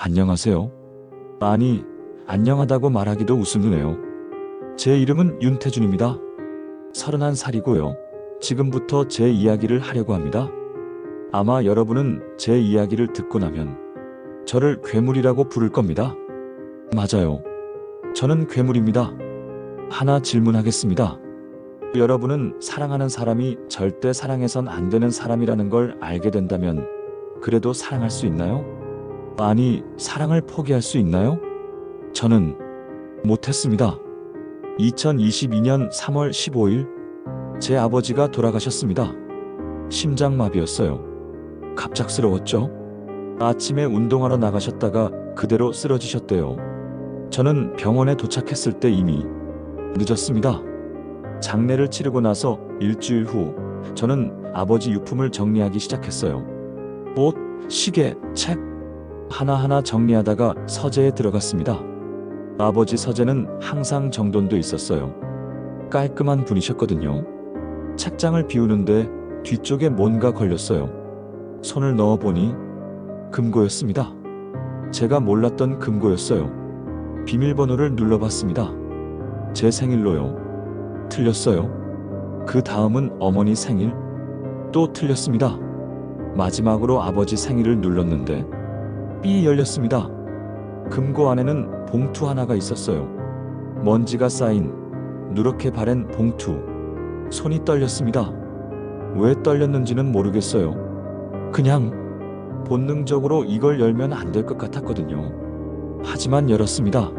안녕하세요. 아니, 안녕하다고 말하기도 웃음이네요. 제 이름은 윤태준입니다. 31살이고요. 지금부터 제 이야기를 하려고 합니다. 아마 여러분은 제 이야기를 듣고 나면 저를 괴물이라고 부를 겁니다. 맞아요. 저는 괴물입니다. 하나 질문하겠습니다. 여러분은 사랑하는 사람이 절대 사랑해선 안 되는 사람이라는 걸 알게 된다면 그래도 사랑할 수 있나요? 아니, 사랑을 포기할 수 있나요? 저는 못했습니다. 2022년 3월 15일 제 아버지가 돌아가셨습니다. 심장마비였어요. 갑작스러웠죠? 아침에 운동하러 나가셨다가 그대로 쓰러지셨대요. 저는 병원에 도착했을 때 이미 늦었습니다. 장례를 치르고 나서 일주일 후 저는 아버지 유품을 정리하기 시작했어요. 옷, 시계, 책 하나하나 정리하다가 서재에 들어갔습니다. 아버지 서재는 항상 정돈돼 있었어요. 깔끔한 분이셨거든요. 책장을 비우는데 뒤쪽에 뭔가 걸렸어요. 손을 넣어보니 금고였습니다. 제가 몰랐던 금고였어요. 비밀번호를 눌러봤습니다. 제 생일로요. 틀렸어요. 그 다음은 어머니 생일. 또 틀렸습니다. 마지막으로 아버지 생일을 눌렀는데 삐 열렸습니다. 금고 안에는 봉투 하나가 있었어요. 먼지가 쌓인 누렇게 바랜 봉투. 손이 떨렸습니다. 왜 떨렸는지는 모르겠어요. 그냥 본능적으로 이걸 열면 안 될 것 같았거든요. 하지만 열었습니다.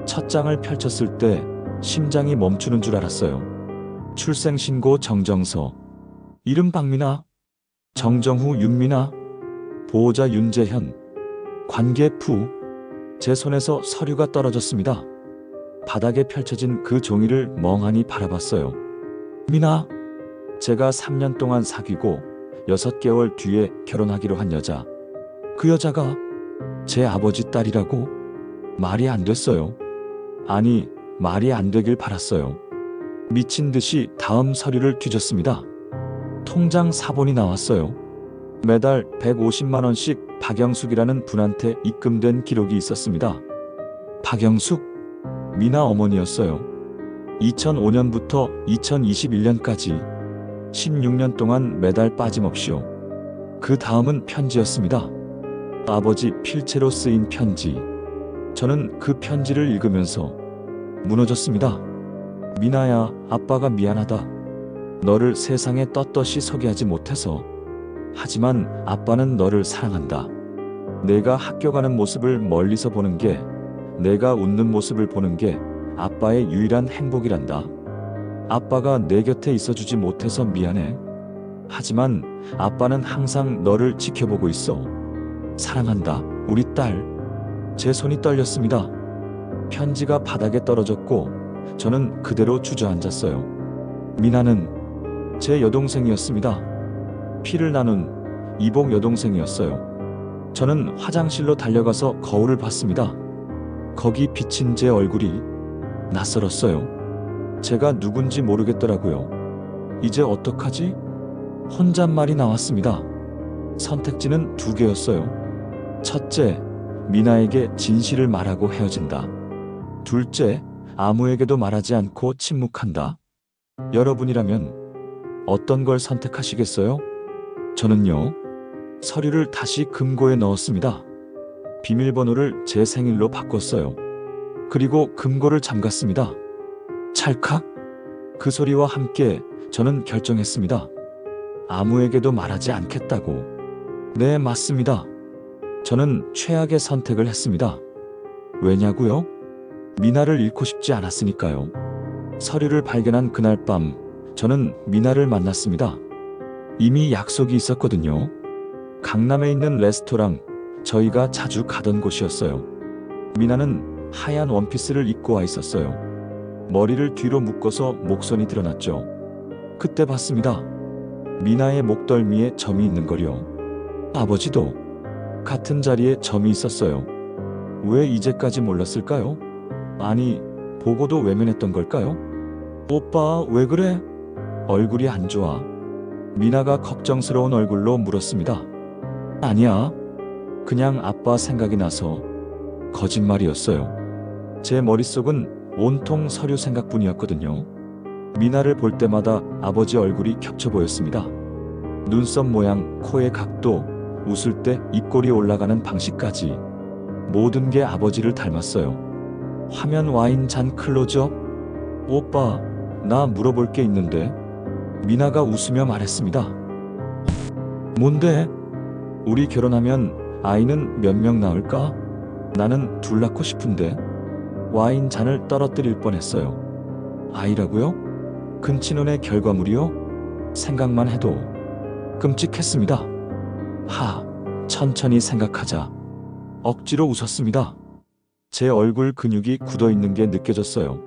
첫 장을 펼쳤을 때 심장이 멈추는 줄 알았어요. 출생신고 정정서. 이름 박민아. 정정후 윤민아. 보호자 윤재현. 관계 푸. 제 손에서 서류가 떨어졌습니다. 바닥에 펼쳐진 그 종이를 멍하니 바라봤어요. 민아. 제가 3년 동안 사귀고 6개월 뒤에 결혼하기로 한 여자. 그 여자가 제 아버지 딸이라고? 말이 안 됐어요. 아니, 말이 안 되길 바랐어요. 미친 듯이 다음 서류를 뒤졌습니다. 통장 사본이 나왔어요. 매달 150만 원씩 박영숙이라는 분한테 입금된 기록이 있었습니다. 박영숙? 미나 어머니였어요. 2005년부터 2021년까지 16년 동안 매달 빠짐없이요. 그 다음은 편지였습니다. 아버지 필체로 쓰인 편지. 저는 그 편지를 읽으면서 무너졌습니다. 미나야, 아빠가 미안하다. 너를 세상에 떳떳이 서게 하지 못해서. 하지만 아빠는 너를 사랑한다. 내가 학교 가는 모습을 멀리서 보는 게, 내가 웃는 모습을 보는 게 아빠의 유일한 행복이란다. 아빠가 내 곁에 있어주지 못해서 미안해. 하지만 아빠는 항상 너를 지켜보고 있어. 사랑한다, 우리 딸. 제 손이 떨렸습니다. 편지가 바닥에 떨어졌고 저는 그대로 주저앉았어요. 미나는 제 여동생이었습니다. 피를 나눈 이복 여동생이었어요. 저는 화장실로 달려가서 거울을 봤습니다. 거기 비친 제 얼굴이 낯설었어요. 제가 누군지 모르겠더라고요. 이제 어떡하지? 혼잣말이 나왔습니다. 선택지는 2개였어요. 첫째, 미나에게 진실을 말하고 헤어진다. 둘째, 아무에게도 말하지 않고 침묵한다. 여러분이라면 어떤 걸 선택하시겠어요? 저는요, 서류를 다시 금고에 넣었습니다. 비밀번호를 제 생일로 바꿨어요. 그리고 금고를 잠갔습니다. 찰칵! 그 소리와 함께 저는 결정했습니다. 아무에게도 말하지 않겠다고. 네, 맞습니다. 저는 최악의 선택을 했습니다. 왜냐고요? 미나를 잃고 싶지 않았으니까요. 서류를 발견한 그날 밤, 저는 미나를 만났습니다. 이미 약속이 있었거든요. 강남에 있는 레스토랑, 저희가 자주 가던 곳이었어요. 미나는 하얀 원피스를 입고 와 있었어요. 머리를 뒤로 묶어서 목선이 드러났죠. 그때 봤습니다. 미나의 목덜미에 점이 있는 걸요. 아버지도 같은 자리에 점이 있었어요. 왜 이제까지 몰랐을까요? 아니, 보고도 외면했던 걸까요? 오빠, 왜 그래? 얼굴이 안 좋아. 미나가 걱정스러운 얼굴로 물었습니다. 아니야. 그냥 아빠 생각이 나서. 거짓말이었어요. 제 머릿속은 온통 서류 생각뿐이었거든요. 미나를 볼 때마다 아버지 얼굴이 겹쳐 보였습니다. 눈썹 모양, 코의 각도, 웃을 때 입꼬리 올라가는 방식까지 모든 게 아버지를 닮았어요. 화면 와인 잔 클로즈업? 오빠, 나 물어볼 게 있는데. 미나가 웃으며 말했습니다. 뭔데? 우리 결혼하면 아이는 몇 명 낳을까? 나는 둘 낳고 싶은데. 와인 잔을 떨어뜨릴 뻔했어요. 아이라고요? 근친혼의 결과물이요? 생각만 해도 끔찍했습니다. 천천히 생각하자. 억지로 웃었습니다. 제 얼굴 근육이 굳어 있는 게 느껴졌어요.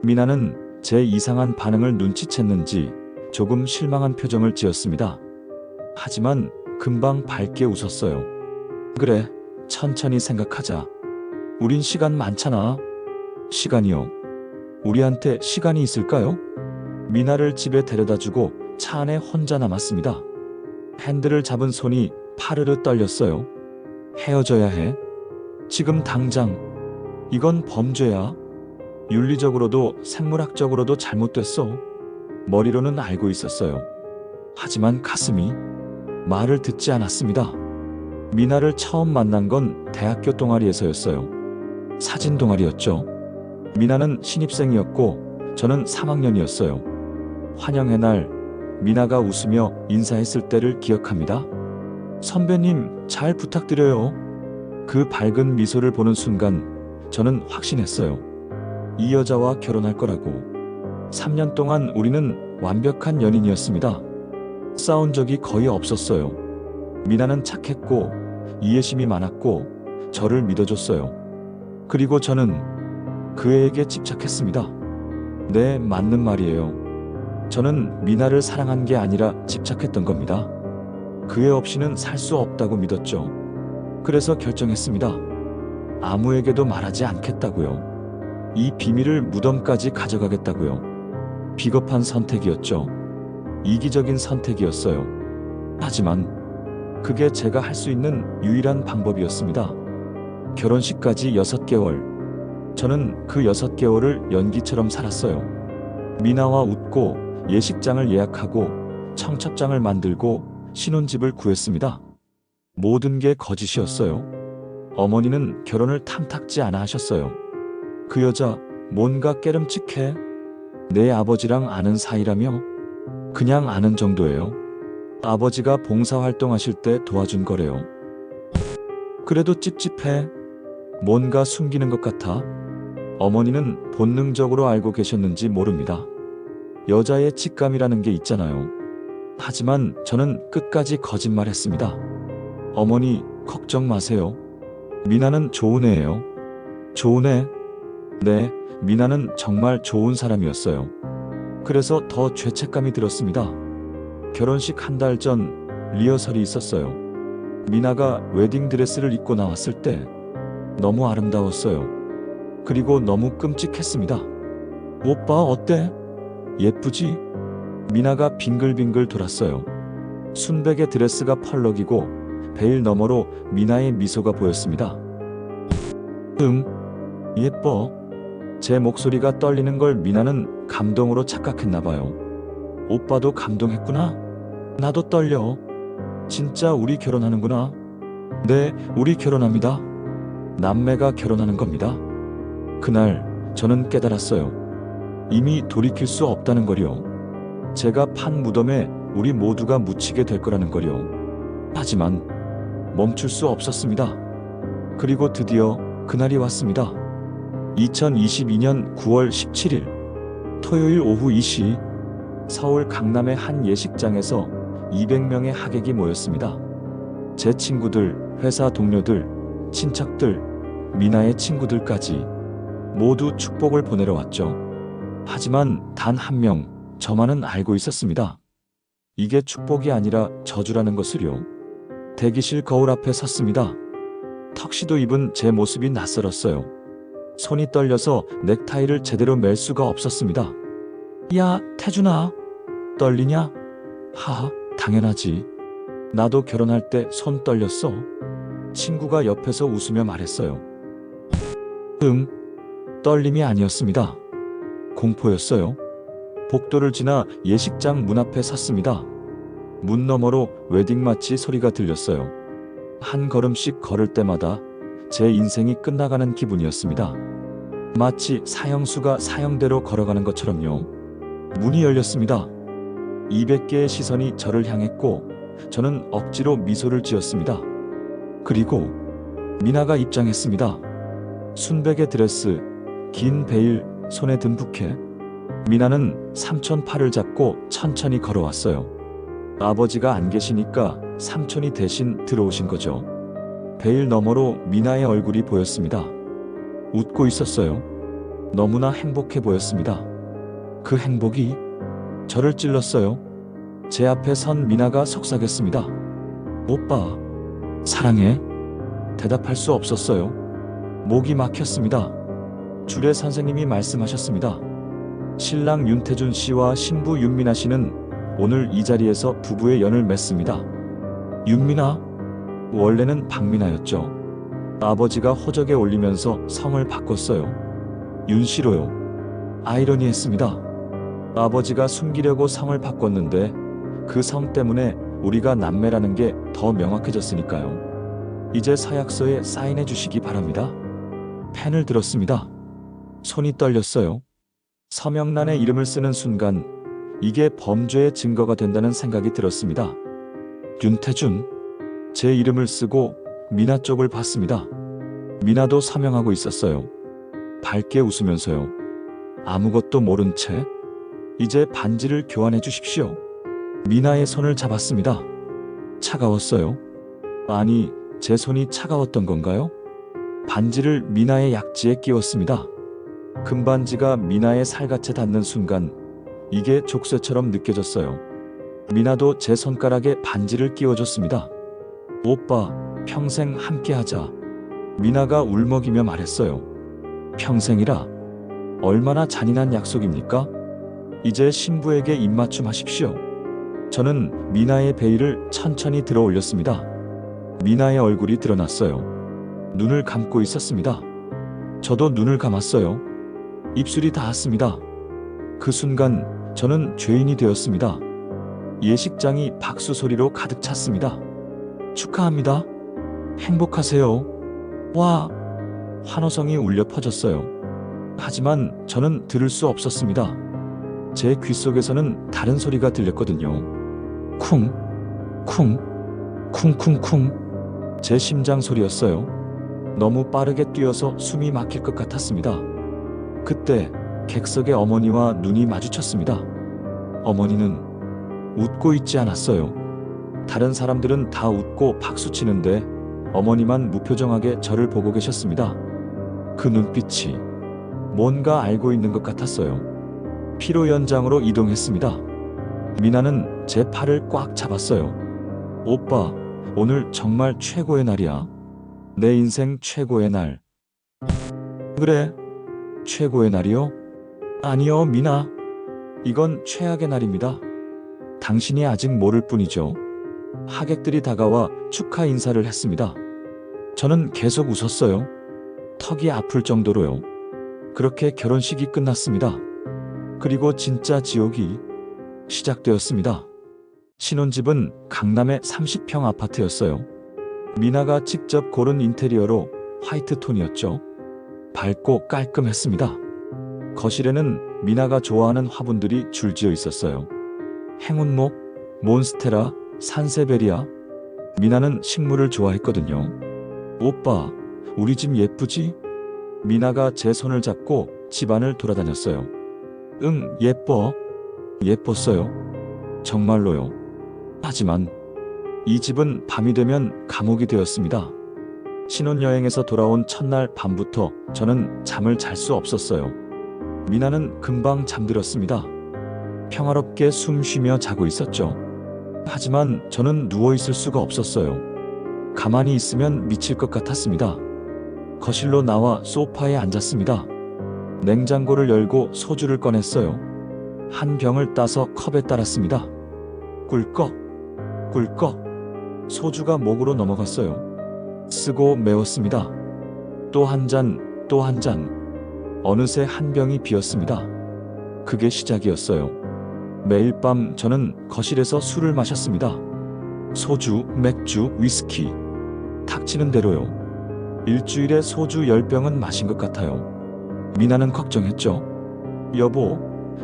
미나는 제 이상한 반응을 눈치챘는지 조금 실망한 표정을 지었습니다. 하지만 금방 밝게 웃었어요. 그래, 천천히 생각하자. 우린 시간 많잖아. 시간이요? 우리한테 시간이 있을까요? 미나를 집에 데려다주고 차 안에 혼자 남았습니다. 핸들을 잡은 손이 파르르 떨렸어요. 헤어져야 해. 지금 당장. 이건 범죄야. 윤리적으로도 생물학적으로도 잘못됐어. 머리로는 알고 있었어요. 하지만 가슴이 말을 듣지 않았습니다. 미나를 처음 만난 건 대학교 동아리에서였어요. 사진 동아리였죠. 미나는 신입생이었고 저는 3학년이었어요. 환영의 날, 미나가 웃으며 인사했을 때를 기억합니다. 선배님, 잘 부탁드려요. 그 밝은 미소를 보는 순간 저는 확신했어요. 이 여자와 결혼할 거라고. 3년 동안 우리는 완벽한 연인이었습니다. 싸운 적이 거의 없었어요. 미나는 착했고 이해심이 많았고 저를 믿어줬어요. 그리고 저는 그 애에게 집착했습니다. 네, 맞는 말이에요. 저는 미나를 사랑한 게 아니라 집착했던 겁니다. 그 애 없이는 살 수 없다고 믿었죠. 그래서 결정했습니다. 아무에게도 말하지 않겠다고요. 이 비밀을 무덤까지 가져가겠다고요. 비겁한 선택이었죠. 이기적인 선택이었어요. 하지만 그게 제가 할 수 있는 유일한 방법이었습니다. 결혼식까지 6개월. 저는 그 6개월을 연기처럼 살았어요. 미나와 웃고 예식장을 예약하고 청첩장을 만들고 신혼집을 구했습니다. 모든 게 거짓이었어요. 어머니는 결혼을 탐탁지 않아 하셨어요. 그 여자 뭔가 깨름칙해. 내 아버지랑 아는 사이라며? 그냥 아는 정도예요. 아버지가 봉사활동하실 때 도와준 거래요. 그래도 찝찝해. 뭔가 숨기는 것 같아. 어머니는 본능적으로 알고 계셨는지 모릅니다. 여자의 직감이라는 게 있잖아요. 하지만 저는 끝까지 거짓말했습니다. 어머니, 걱정 마세요. 미나는 좋은 애예요. 좋은 애? 네, 미나는 정말 좋은 사람이었어요. 그래서 더 죄책감이 들었습니다. 결혼식 한 달 전 리허설이 있었어요. 미나가 웨딩드레스를 입고 나왔을 때 너무 아름다웠어요. 그리고 너무 끔찍했습니다. 오빠 어때? 예쁘지? 미나가 빙글빙글 돌았어요. 순백의 드레스가 펄럭이고 베일 너머로 미나의 미소가 보였습니다. 예뻐. 제 목소리가 떨리는 걸 미나는 감동으로 착각했나 봐요. 오빠도 감동했구나? 나도 떨려. 진짜 우리 결혼하는구나. 네, 우리 결혼합니다. 남매가 결혼하는 겁니다. 그날 저는 깨달았어요. 이미 돌이킬 수 없다는 거요. 제가 판 무덤에 우리 모두가 묻히게 될 거라는 거요. 하지만 멈출 수 없었습니다. 그리고 드디어 그날이 왔습니다. 2022년 9월 17일 토요일 오후 2시 서울 강남의 한 예식장에서 200명의 하객이 모였습니다. 제 친구들, 회사 동료들, 친척들, 미나의 친구들까지 모두 축복을 보내러 왔죠. 하지만 단 한 명, 저만은 알고 있었습니다. 이게 축복이 아니라 저주라는 것을요. 대기실 거울 앞에 섰습니다. 턱시도 입은 제 모습이 낯설었어요. 손이 떨려서 넥타이를 제대로 멜 수가 없었습니다. 야, 태준아, 떨리냐? 하하, 당연하지. 나도 결혼할 때 손 떨렸어. 친구가 옆에서 웃으며 말했어요. 떨림이 아니었습니다. 공포였어요. 복도를 지나 예식장 문 앞에 섰습니다. 문 너머로 웨딩마치 소리가 들렸어요. 한 걸음씩 걸을 때마다 제 인생이 끝나가는 기분이었습니다. 마치 사형수가 사형대로 걸어가는 것처럼요. 문이 열렸습니다. 200개의 시선이 저를 향했고 저는 억지로 미소를 지었습니다. 그리고 미나가 입장했습니다. 순백의 드레스, 긴 베일, 손에 든 부케. 미나는 삼촌 팔을 잡고 천천히 걸어왔어요. 아버지가 안 계시니까 삼촌이 대신 들어오신 거죠. 베일 너머로 미나의 얼굴이 보였습니다. 웃고 있었어요. 너무나 행복해 보였습니다. 그 행복이 저를 찔렀어요. 제 앞에 선 미나가 속삭였습니다. 오빠, 사랑해. 대답할 수 없었어요. 목이 막혔습니다. 주례 선생님이 말씀하셨습니다. 신랑 윤태준 씨와 신부 윤미나 씨는 오늘 이 자리에서 부부의 연을 맺습니다. 윤미나? 원래는 박미나였죠. 아버지가 호적에 올리면서 성을 바꿨어요. 윤씨로요. 아이러니했습니다. 아버지가 숨기려고 성을 바꿨는데 그 성 때문에 우리가 남매라는 게 더 명확해졌으니까요. 이제 서약서에 사인해 주시기 바랍니다. 펜을 들었습니다. 손이 떨렸어요. 서명란에 이름을 쓰는 순간 이게 범죄의 증거가 된다는 생각이 들었습니다. 윤태준. 제 이름을 쓰고 미나 쪽을 봤습니다. 미나도 서명하고 있었어요. 밝게 웃으면서요. 아무것도 모른 채 이제 반지를 교환해 주십시오. 미나의 손을 잡았습니다. 차가웠어요. 아니, 제 손이 차가웠던 건가요? 반지를 미나의 약지에 끼웠습니다. 금반지가 미나의 살갗에 닿는 순간 이게 족쇄처럼 느껴졌어요. 미나도 제 손가락에 반지를 끼워줬습니다. 오빠, 평생 함께하자. 미나가 울먹이며 말했어요. 평생이라? 얼마나 잔인한 약속입니까? 이제 신부에게 입맞춤 하십시오. 저는 미나의 베일을 천천히 들어 올렸습니다. 미나의 얼굴이 드러났어요. 눈을 감고 있었습니다. 저도 눈을 감았어요. 입술이 닿았습니다. 그 순간 저는 죄인이 되었습니다. 예식장이 박수 소리로 가득 찼습니다. 축하합니다. 행복하세요. 와! 환호성이 울려 퍼졌어요. 하지만 저는 들을 수 없었습니다. 제 귓속에서는 다른 소리가 들렸거든요. 쿵, 쿵, 쿵쿵쿵. 제 심장 소리였어요. 너무 빠르게 뛰어서 숨이 막힐 것 같았습니다. 그때 객석의 어머니와 눈이 마주쳤습니다. 어머니는 웃고 있지 않았어요. 다른 사람들은 다 웃고 박수치는데 어머니만 무표정하게 저를 보고 계셨습니다. 그 눈빛이 뭔가 알고 있는 것 같았어요. 피로 연장으로 이동했습니다. 미나는 제 팔을 꽉 잡았어요. 오빠, 오늘 정말 최고의 날이야. 내 인생 최고의 날. 그래, 최고의 날이요? 아니요, 미나. 이건 최악의 날입니다. 당신이 아직 모를 뿐이죠. 하객들이 다가와 축하 인사를 했습니다. 저는 계속 웃었어요. 턱이 아플 정도로요. 그렇게 결혼식이 끝났습니다. 그리고 진짜 지옥이 시작되었습니다. 신혼집은 강남의 30평 아파트였어요. 미나가 직접 고른 인테리어로 화이트 톤이었죠. 밝고 깔끔했습니다. 거실에는 미나가 좋아하는 화분들이 줄지어 있었어요. 행운목, 몬스테라, 산세베리아. 미나는 식물을 좋아했거든요. 오빠, 우리 집 예쁘지? 미나가 제 손을 잡고 집안을 돌아다녔어요. 응, 예뻐. 예뻤어요. 정말로요. 하지만 이 집은 밤이 되면 감옥이 되었습니다. 신혼여행에서 돌아온 첫날 밤부터 저는 잠을 잘 수 없었어요. 미나는 금방 잠들었습니다. 평화롭게 숨 쉬며 자고 있었죠. 하지만 저는 누워있을 수가 없었어요. 가만히 있으면 미칠 것 같았습니다. 거실로 나와 소파에 앉았습니다. 냉장고를 열고 소주를 꺼냈어요. 한 병을 따서 컵에 따랐습니다. 꿀꺽, 꿀꺽. 소주가 목으로 넘어갔어요. 쓰고 메웠습니다. 또 한 잔, 또 한 잔. 어느새 한 병이 비었습니다. 그게 시작이었어요. 매일 밤 저는 거실에서 술을 마셨습니다. 소주, 맥주, 위스키. 닥치는 대로요. 일주일에 소주 10병은 마신 것 같아요. 미나는 걱정했죠. 여보,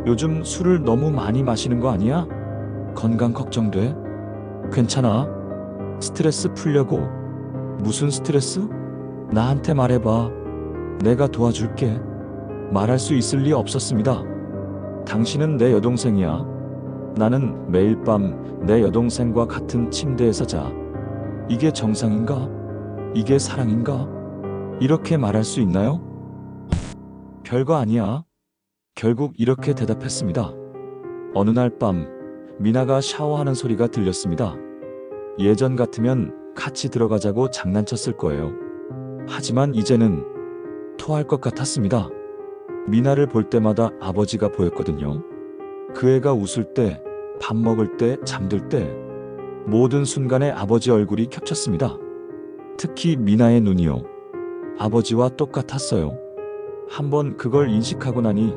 요즘 술을 너무 많이 마시는 거 아니야? 건강 걱정돼? 괜찮아. 스트레스 풀려고. 무슨 스트레스? 나한테 말해봐. 내가 도와줄게. 말할 수 있을 리 없었습니다. 당신은 내 여동생이야. 나는 매일 밤 내 여동생과 같은 침대에서 자. 이게 정상인가? 이게 사랑인가? 이렇게 말할 수 있나요? 별거 아니야. 결국 이렇게 대답했습니다. 어느 날 밤 미나가 샤워하는 소리가 들렸습니다. 예전 같으면 같이 들어가자고 장난쳤을 거예요. 하지만 이제는 토할 것 같았습니다. 미나를 볼 때마다 아버지가 보였거든요. 그 애가 웃을 때, 밥 먹을 때, 잠들 때 모든 순간에 아버지 얼굴이 겹쳤습니다. 특히 미나의 눈이요. 아버지와 똑같았어요. 한번 그걸 인식하고 나니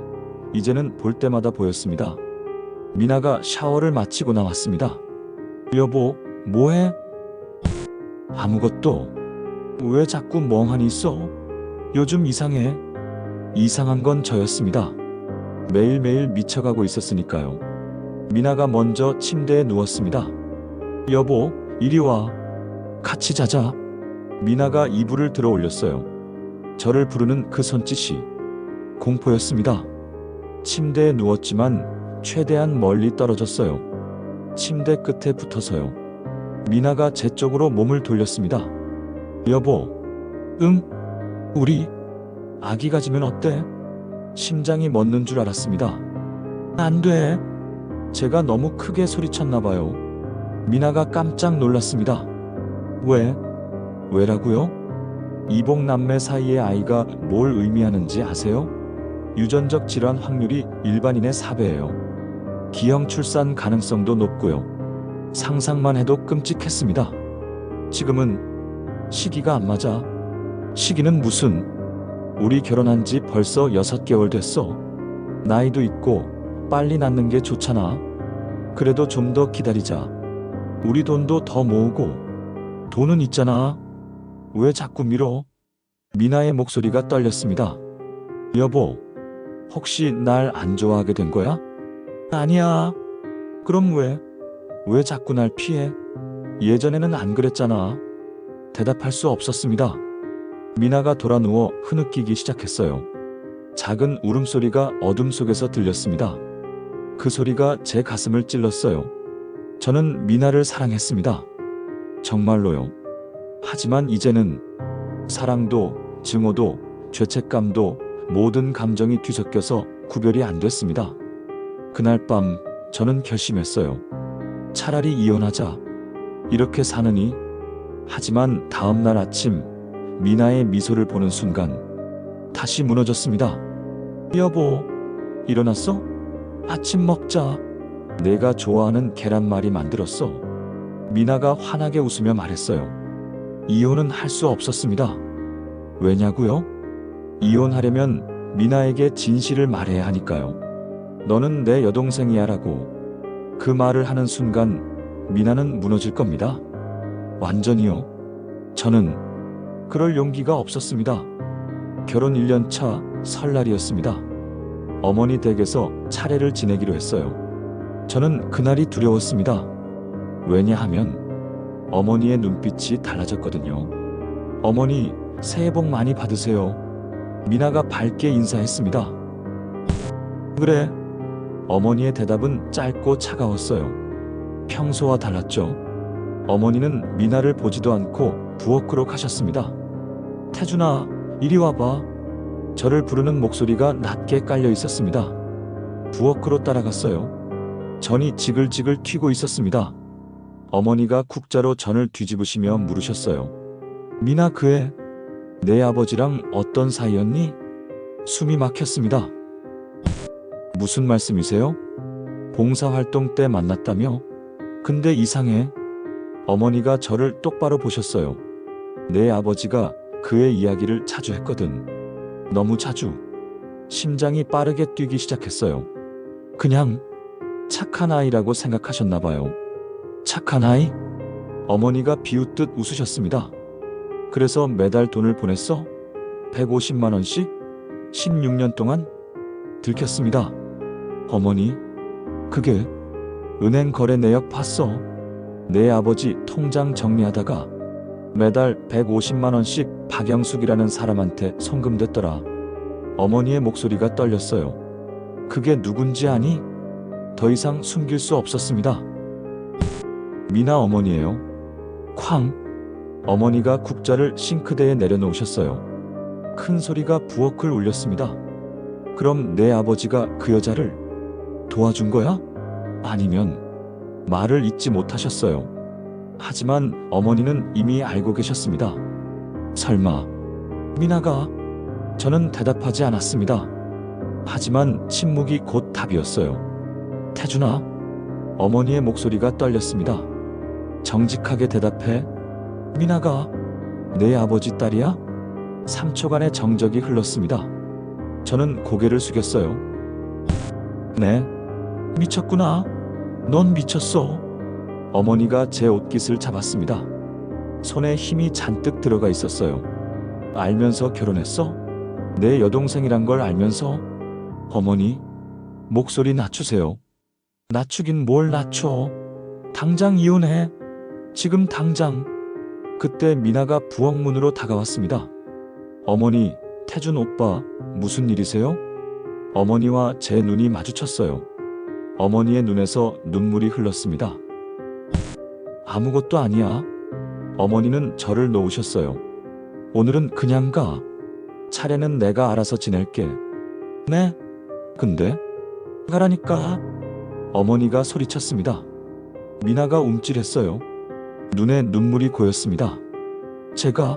이제는 볼 때마다 보였습니다. 미나가 샤워를 마치고 나왔습니다. 여보, 뭐해? 아무것도. 왜 자꾸 멍하니 있어? 요즘 이상해. 이상한 건 저였습니다. 매일매일 미쳐가고 있었으니까요. 미나가 먼저 침대에 누웠습니다. 여보, 이리 와. 같이 자자. 미나가 이불을 들어 올렸어요. 저를 부르는 그 손짓이 공포였습니다. 침대에 누웠지만 최대한 멀리 떨어졌어요. 침대 끝에 붙어서요. 미나가 제 쪽으로 몸을 돌렸습니다. 여보, 우리 아기 가지면 어때? 심장이 멎는 줄 알았습니다. 안 돼. 제가 너무 크게 소리쳤나 봐요. 미나가 깜짝 놀랐습니다. 왜? 왜라고요? 이복남매 사이의 아이가 뭘 의미하는지 아세요? 유전적 질환 확률이 일반인의 4배예요. 기형 출산 가능성도 높고요. 상상만 해도 끔찍했습니다. 지금은 시기가 안 맞아. 시기는 무슨? 우리 결혼한 지 벌써 6개월 됐어. 나이도 있고 빨리 낳는 게 좋잖아. 그래도 좀 더 기다리자. 우리 돈도 더 모으고. 돈은 있잖아. 왜 자꾸 밀어? 미나의 목소리가 떨렸습니다. 여보, 혹시 날 안 좋아하게 된 거야? 아니야. 그럼 왜? 왜 자꾸 날 피해? 예전에는 안 그랬잖아. 대답할 수 없었습니다. 미나가 돌아 누워 흐느끼기 시작했어요. 작은 울음소리가 어둠 속에서 들렸습니다. 그 소리가 제 가슴을 찔렀어요. 저는 미나를 사랑했습니다. 정말로요. 하지만 이제는 사랑도, 증오도, 죄책감도 모든 감정이 뒤섞여서 구별이 안 됐습니다. 그날 밤 저는 결심했어요. 차라리 이혼하자. 이렇게 사느니. 하지만 다음 날 아침 미나의 미소를 보는 순간 다시 무너졌습니다. 여보, 일어났어? 아침 먹자. 내가 좋아하는 계란말이 만들었어. 미나가 환하게 웃으며 말했어요. 이혼은 할 수 없었습니다. 왜냐고요? 이혼하려면 미나에게 진실을 말해야 하니까요. 너는 내 여동생이야 라고. 그 말을 하는 순간 미나는 무너질 겁니다. 완전히요. 저는 그럴 용기가 없었습니다. 결혼 1년 차 설날이었습니다. 어머니 댁에서 차례를 지내기로 했어요. 저는 그날이 두려웠습니다. 왜냐하면 어머니의 눈빛이 달라졌거든요. 어머니, 새해 복 많이 받으세요. 미나가 밝게 인사했습니다. 그래. 어머니의 대답은 짧고 차가웠어요. 평소와 달랐죠. 어머니는 미나를 보지도 않고 부엌으로 가셨습니다. 태준아, 이리 와봐. 저를 부르는 목소리가 낮게 깔려 있었습니다. 부엌으로 따라갔어요. 전이 지글지글 튀고 있었습니다. 어머니가 국자로 전을 뒤집으시며 물으셨어요. 미나, 그 애 내 아버지랑 어떤 사이였니? 숨이 막혔습니다. 무슨 말씀이세요? 봉사활동 때 만났다며? 근데 이상해. 어머니가 저를 똑바로 보셨어요. 내 아버지가 그의 이야기를 자주 했거든. 너무 자주. 심장이 빠르게 뛰기 시작했어요. 그냥 착한 아이라고 생각하셨나 봐요. 착한 아이? 어머니가 비웃듯 웃으셨습니다. 그래서 매달 돈을 보냈어? 150만 원씩? 16년 동안? 들켰습니다. 어머니, 그게 은행 거래 내역 봤어. 내 아버지 통장 정리하다가 매달 150만 원씩 박영숙이라는 사람한테 송금됐더라. 어머니의 목소리가 떨렸어요. 그게 누군지 아니? 더 이상 숨길 수 없었습니다. 미나 어머니예요. 쾅! 어머니가 국자를 싱크대에 내려놓으셨어요. 큰 소리가 부엌을 울렸습니다. 그럼 내 아버지가 그 여자를 도와준 거야? 아니면 말을 잇지 못하셨어요. 하지만 어머니는 이미 알고 계셨습니다. 설마 미나가? 저는 대답하지 않았습니다. 하지만 침묵이 곧 답이었어요. 태준아, 어머니의 목소리가 떨렸습니다. 정직하게 대답해. 미나가 내 아버지 딸이야? 3초간의 정적이 흘렀습니다. 저는 고개를 숙였어요. 네, 미쳤구나. 넌 미쳤어. 어머니가 제 옷깃을 잡았습니다. 손에 힘이 잔뜩 들어가 있었어요. 알면서 결혼했어? 내 여동생이란 걸 알면서? 어머니, 목소리 낮추세요. 낮추긴 뭘 낮춰. 당장 이혼해. 지금 당장. 그때 미나가 부엌 문으로 다가왔습니다. 어머니, 태준 오빠, 무슨 일이세요? 어머니와 제 눈이 마주쳤어요. 어머니의 눈에서 눈물이 흘렀습니다. 아무것도 아니야. 어머니는 저를 놓으셨어요. 오늘은 그냥 가. 차례는 내가 알아서 지낼게. 네? 근데? 가라니까. 어머니가 소리쳤습니다. 미나가 움찔했어요. 눈에 눈물이 고였습니다. 제가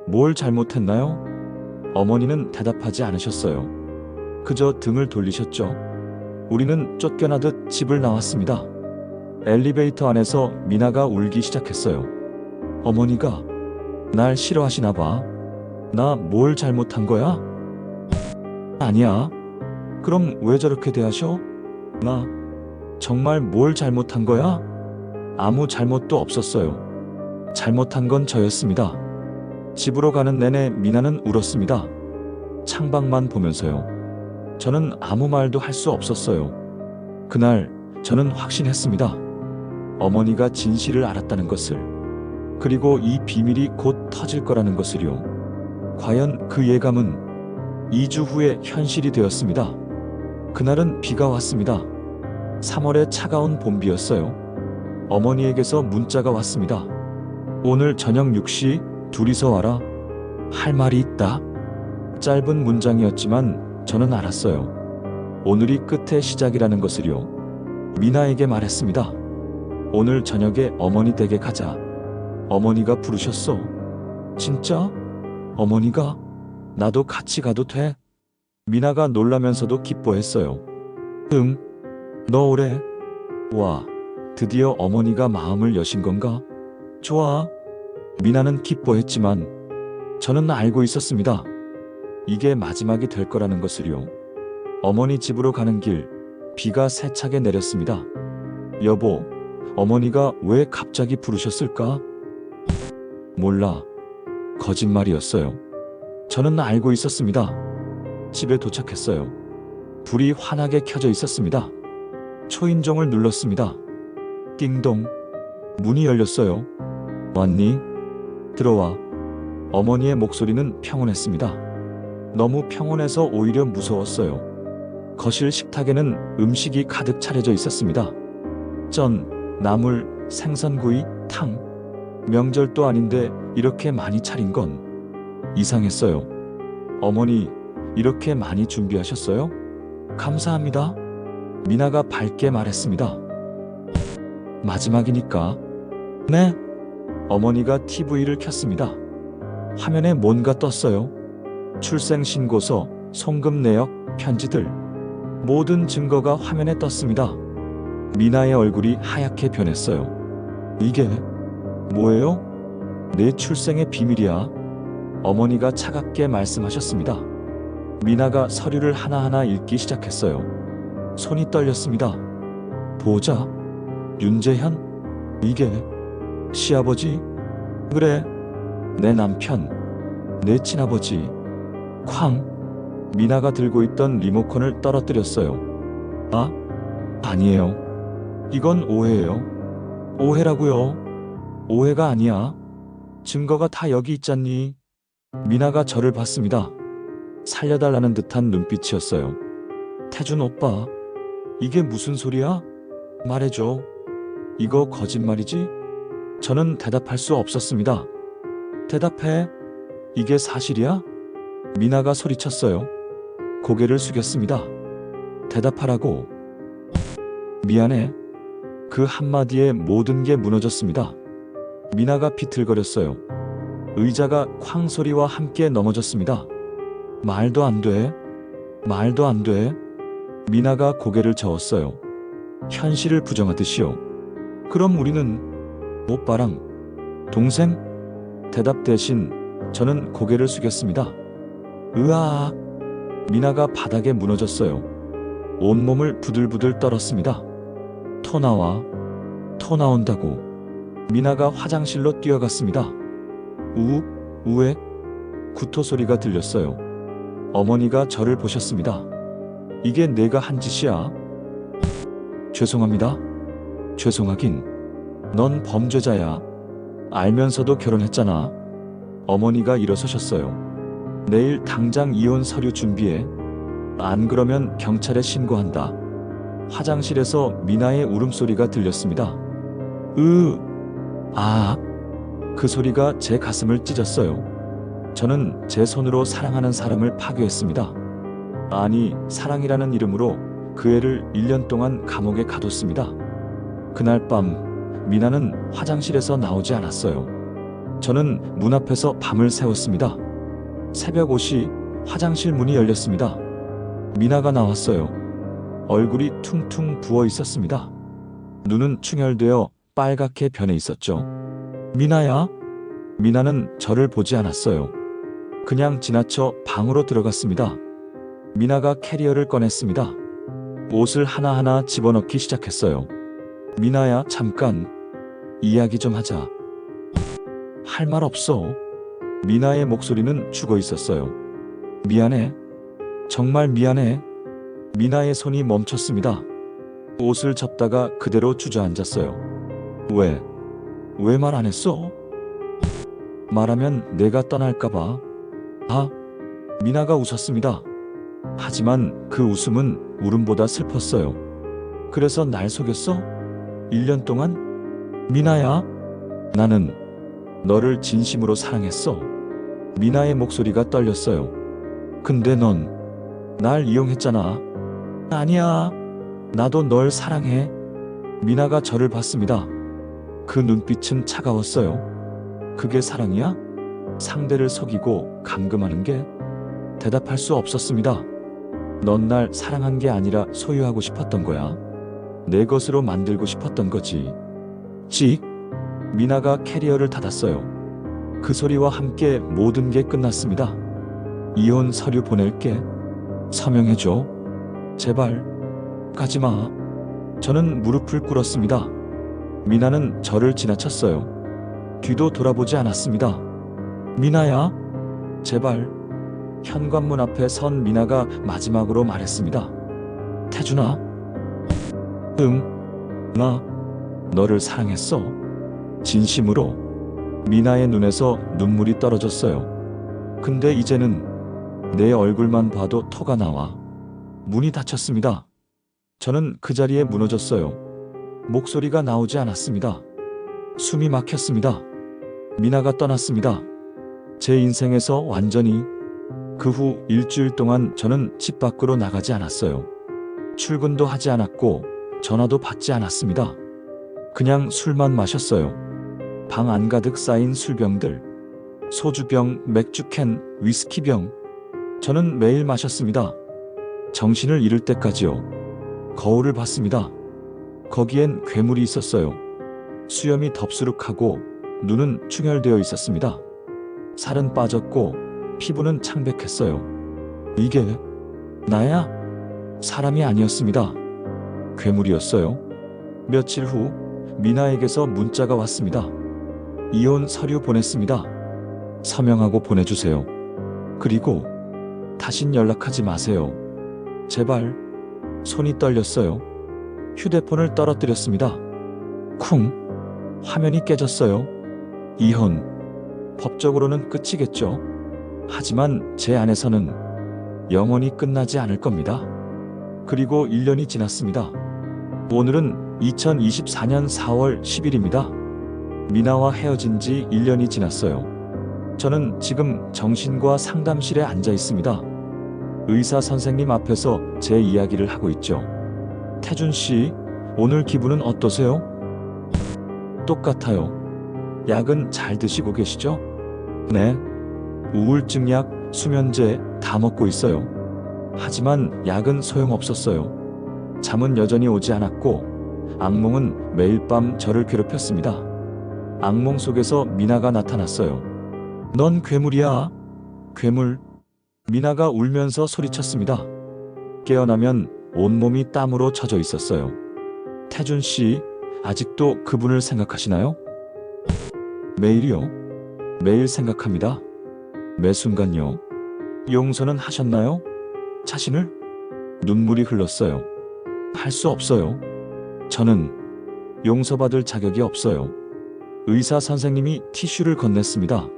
뭘 잘못했나요? 어머니는 대답하지 않으셨어요. 그저 등을 돌리셨죠. 우리는 쫓겨나듯 집을 나왔습니다. 엘리베이터 안에서 미나가 울기 시작했어요. 어머니가 날 싫어하시나 봐. 나 뭘 잘못한 거야? 아니야. 그럼 왜 저렇게 대하셔? 나 정말 뭘 잘못한 거야? 아무 잘못도 없었어요. 잘못한 건 저였습니다. 집으로 가는 내내 미나는 울었습니다. 창밖만 보면서요. 저는 아무 말도 할 수 없었어요. 그날 저는 확신했습니다. 어머니가 진실을 알았다는 것을. 그리고 이 비밀이 곧 터질 거라는 것을요. 과연 그 예감은 2주 후에 현실이 되었습니다. 그날은 비가 왔습니다. 3월의 차가운 봄비였어요. 어머니에게서 문자가 왔습니다. 오늘 저녁 6시 둘이서 와라. 할 말이 있다. 짧은 문장이었지만 저는 알았어요. 오늘이 끝의 시작이라는 것을요. 미나에게 말했습니다. 오늘 저녁에 어머니 댁에 가자. 어머니가 부르셨어. 진짜? 어머니가? 나도 같이 가도 돼? 미나가 놀라면서도 기뻐했어요. 응, 너 오래? 와, 드디어 어머니가 마음을 여신 건가? 좋아. 미나는 기뻐했지만 저는 알고 있었습니다. 이게 마지막이 될 거라는 것을요. 어머니 집으로 가는 길, 비가 세차게 내렸습니다. 여보, 어머니가 왜 갑자기 부르셨을까? 몰라. 거짓말이었어요. 저는 알고 있었습니다. 집에 도착했어요. 불이 환하게 켜져 있었습니다. 초인종을 눌렀습니다. 띵동. 문이 열렸어요. 왔니? 들어와. 어머니의 목소리는 평온했습니다. 너무 평온해서 오히려 무서웠어요. 거실 식탁에는 음식이 가득 차려져 있었습니다. 전, 나물, 생선구이, 탕. 명절도 아닌데 이렇게 많이 차린 건 이상했어요. 어머니, 이렇게 많이 준비하셨어요? 감사합니다. 미나가 밝게 말했습니다. 마지막이니까. 네? 어머니가 TV를 켰습니다. 화면에 뭔가 떴어요. 출생신고서, 송금 내역, 편지들. 모든 증거가 화면에 떴습니다. 미나의 얼굴이 하얗게 변했어요. 이게 뭐예요? 내 출생의 비밀이야. 어머니가 차갑게 말씀하셨습니다. 미나가 서류를 하나하나 읽기 시작했어요. 손이 떨렸습니다. 보호자, 윤재현? 이게 시아버지? 그래, 내 남편, 내 친아버지. 쾅! 미나가 들고 있던 리모컨을 떨어뜨렸어요. 아, 아니에요. 이건 오해예요. 오해라고요. 오해가 아니야. 증거가 다 여기 있잖니. 미나가 저를 봤습니다. 살려달라는 듯한 눈빛이었어요. 태준 오빠, 이게 무슨 소리야? 말해줘. 이거 거짓말이지? 저는 대답할 수 없었습니다. 대답해. 이게 사실이야? 미나가 소리쳤어요. 고개를 숙였습니다. 대답하라고. 미안해. 그 한마디에 모든 게 무너졌습니다. 미나가 비틀거렸어요. 의자가 쾅 소리와 함께 넘어졌습니다. 말도 안 돼. 말도 안 돼. 미나가 고개를 저었어요. 현실을 부정하듯이요. 그럼 우리는 오빠랑 동생? 대답 대신 저는 고개를 숙였습니다. 으아. 미나가 바닥에 무너졌어요. 온몸을 부들부들 떨었습니다. 토 나와. 토 나온다고. 미나가 화장실로 뛰어갔습니다. 우에 구토 소리가 들렸어요. 어머니가 저를 보셨습니다. 이게 내가 한 짓이야. 죄송합니다. 죄송하긴. 넌 범죄자야. 알면서도 결혼했잖아. 어머니가 일어서셨어요. 내일 당장 이혼 서류 준비해. 안 그러면 경찰에 신고한다. 화장실에서 미나의 울음소리가 들렸습니다. 그 소리가 제 가슴을 찢었어요. 저는 제 손으로 사랑하는 사람을 파괴했습니다. 아니, 사랑이라는 이름으로 그 애를 1년 동안 감옥에 가뒀습니다. 그날 밤 미나는 화장실에서 나오지 않았어요. 저는 문 앞에서 밤을 새웠습니다. 새벽 5시 화장실 문이 열렸습니다. 미나가 나왔어요. 얼굴이 퉁퉁 부어 있었습니다. 눈은 충혈되어 빨갛게 변해 있었죠. 미나야? 미나는 저를 보지 않았어요. 그냥 지나쳐 방으로 들어갔습니다. 미나가 캐리어를 꺼냈습니다. 옷을 하나하나 집어넣기 시작했어요. 미나야, 잠깐. 이야기 좀 하자. 할 말 없어. 미나의 목소리는 죽어 있었어요. 미안해. 정말 미안해. 미나의 손이 멈췄습니다. 옷을 접다가 그대로 주저앉았어요. 왜 말 안 했어? 말하면 내가 떠날까봐. 미나가 웃었습니다. 하지만 그 웃음은 울음보다 슬펐어요. 그래서 날 속였어? 1년 동안? 미나야, 나는 너를 진심으로 사랑했어. 미나의 목소리가 떨렸어요. 근데 넌 날 이용했잖아. 아니야. 나도 널 사랑해. 미나가 저를 봤습니다. 그 눈빛은 차가웠어요. 그게 사랑이야? 상대를 속이고 감금하는 게? 대답할 수 없었습니다. 넌 날 사랑한 게 아니라 소유하고 싶었던 거야. 내 것으로 만들고 싶었던 거지. 찍! 미나가 캐리어를 닫았어요. 그 소리와 함께 모든 게 끝났습니다. 이혼 서류 보낼게. 서명해줘. 제발. 가지마. 저는 무릎을 꿇었습니다. 미나는 저를 지나쳤어요. 뒤도 돌아보지 않았습니다. 미나야, 제발. 현관문 앞에 선 미나가 마지막으로 말했습니다. 태준아. 나 너를 사랑했어. 진심으로. 미나의 눈에서 눈물이 떨어졌어요. 근데 이제는 내 얼굴만 봐도 토가 나와. 문이 닫혔습니다. 저는 그 자리에 무너졌어요. 목소리가 나오지 않았습니다. 숨이 막혔습니다. 미나가 떠났습니다. 제 인생에서 완전히. 그 후 일주일 동안 저는 집 밖으로 나가지 않았어요. 출근도 하지 않았고 전화도 받지 않았습니다. 그냥 술만 마셨어요. 방 안가득 쌓인 술병들. 소주병, 맥주캔, 위스키병. 저는 매일 마셨습니다. 정신을 잃을 때까지요. 거울을 봤습니다. 거기엔 괴물이 있었어요. 수염이 덥수룩하고 눈은 충혈되어 있었습니다. 살은 빠졌고 피부는 창백했어요. 이게 나야? 사람이 아니었습니다. 괴물이었어요. 며칠 후 미나에게서 문자가 왔습니다. 이혼 서류 보냈습니다. 서명하고 보내주세요. 그리고 다신 연락하지 마세요. 제발. 손이 떨렸어요. 휴대폰을 떨어뜨렸습니다. 쿵. 화면이 깨졌어요. 이혼. 법적으로는 끝이겠죠. 하지만 제 안에서는 영원히 끝나지 않을 겁니다. 그리고 1년이 지났습니다. 오늘은 2024년 4월 10일입니다. 미나와 헤어진 지 1년이 지났어요. 저는 지금 정신과 상담실에 앉아 있습니다. 의사 선생님 앞에서 제 이야기를 하고 있죠. 태준 씨, 오늘 기분은 어떠세요? 똑같아요. 약은 잘 드시고 계시죠? 네. 우울증 약, 수면제 다 먹고 있어요. 하지만 약은 소용없었어요. 잠은 여전히 오지 않았고 악몽은 매일 밤 저를 괴롭혔습니다. 악몽 속에서 미나가 나타났어요. 넌 괴물이야. 괴물. 미나가 울면서 소리쳤습니다. 깨어나면 온몸이 땀으로 젖어 있었어요. 태준 씨, 아직도 그분을 생각하시나요? 매일이요. 매일 생각합니다. 매 순간요. 용서는 하셨나요? 자신을? 눈물이 흘렀어요. 할 수 없어요. 저는 용서받을 자격이 없어요. 의사 선생님이 티슈를 건넸습니다.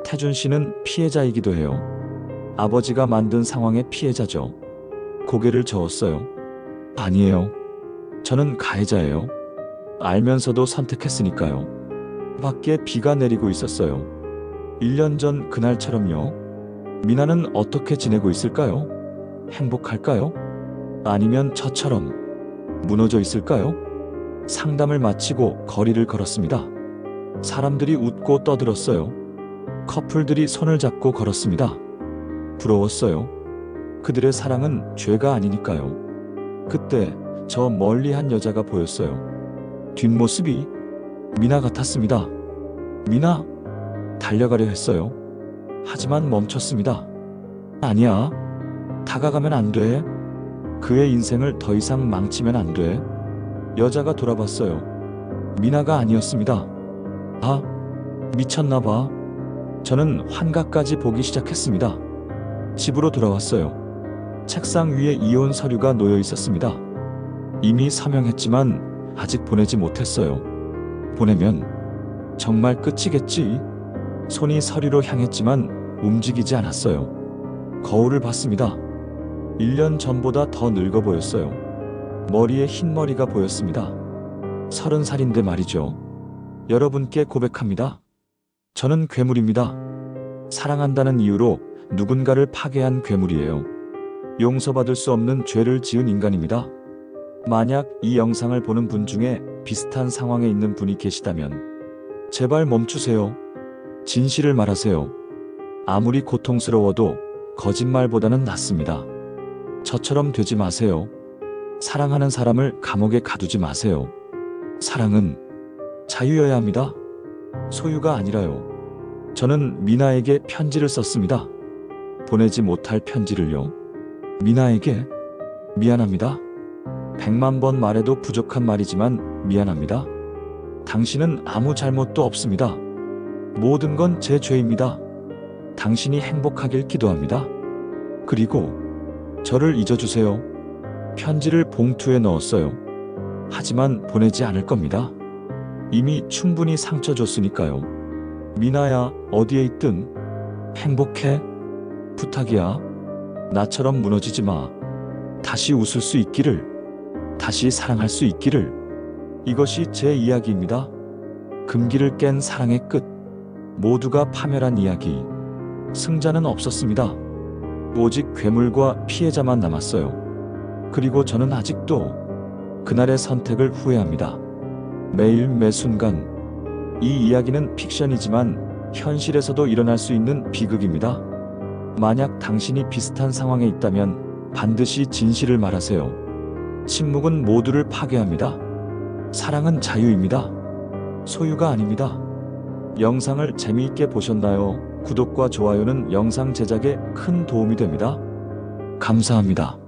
태준 씨는 피해자이기도 해요. 아버지가 만든 상황의 피해자죠. 고개를 저었어요. 아니에요. 저는 가해자예요. 알면서도 선택했으니까요. 밖에 비가 내리고 있었어요. 1년 전 그날처럼요. 미나는 어떻게 지내고 있을까요? 행복할까요? 아니면 저처럼 무너져 있을까요? 상담을 마치고 거리를 걸었습니다. 사람들이 웃고 떠들었어요. 커플들이 손을 잡고 걸었습니다. 부러웠어요. 그들의 사랑은 죄가 아니니까요. 그때 저 멀리 한 여자가 보였어요. 뒷모습이 미나 같았습니다. 미나? 달려가려 했어요. 하지만 멈췄습니다. 아니야. 다가가면 안 돼. 그의 인생을 더 이상 망치면 안 돼. 여자가 돌아봤어요. 미나가 아니었습니다. 아, 미쳤나 봐. 저는 환각까지 보기 시작했습니다. 집으로 돌아왔어요. 책상 위에 이혼 서류가 놓여 있었습니다. 이미 서명했지만 아직 보내지 못했어요. 보내면 정말 끝이겠지. 손이 서류로 향했지만 움직이지 않았어요. 거울을 봤습니다. 1년 전보다 더 늙어 보였어요. 머리에 흰머리가 보였습니다. 30살인데 말이죠. 여러분께 고백합니다. 저는 괴물입니다. 사랑한다는 이유로 누군가를 파괴한 괴물이에요. 용서받을 수 없는 죄를 지은 인간입니다. 만약 이 영상을 보는 분 중에 비슷한 상황에 있는 분이 계시다면 제발 멈추세요. 진실을 말하세요. 아무리 고통스러워도 거짓말보다는 낫습니다. 저처럼 되지 마세요. 사랑하는 사람을 감옥에 가두지 마세요. 사랑은 자유여야 합니다. 소유가 아니라요. 저는 미나에게 편지를 썼습니다. 보내지 못할 편지를요. 미나에게 미안합니다. 100만 번 말해도 부족한 말이지만 미안합니다. 당신은 아무 잘못도 없습니다. 모든 건 제 죄입니다. 당신이 행복하길 기도합니다. 그리고 저를 잊어주세요. 편지를 봉투에 넣었어요. 하지만 보내지 않을 겁니다. 이미 충분히 상처 줬으니까요. 미나야, 어디에 있든 행복해. 부탁이야. 나처럼 무너지지 마. 다시 웃을 수 있기를. 다시 사랑할 수 있기를. 이것이 제 이야기입니다. 금기를 깬 사랑의 끝. 모두가 파멸한 이야기. 승자는 없었습니다. 오직 괴물과 피해자만 남았어요. 그리고 저는 아직도 그날의 선택을 후회합니다. 매일 매 순간. 이 이야기는 픽션이지만 현실에서도 일어날 수 있는 비극입니다. 만약 당신이 비슷한 상황에 있다면 반드시 진실을 말하세요. 침묵은 모두를 파괴합니다. 사랑은 자유입니다. 소유가 아닙니다. 영상을 재미있게 보셨나요? 구독과 좋아요는 영상 제작에 큰 도움이 됩니다. 감사합니다.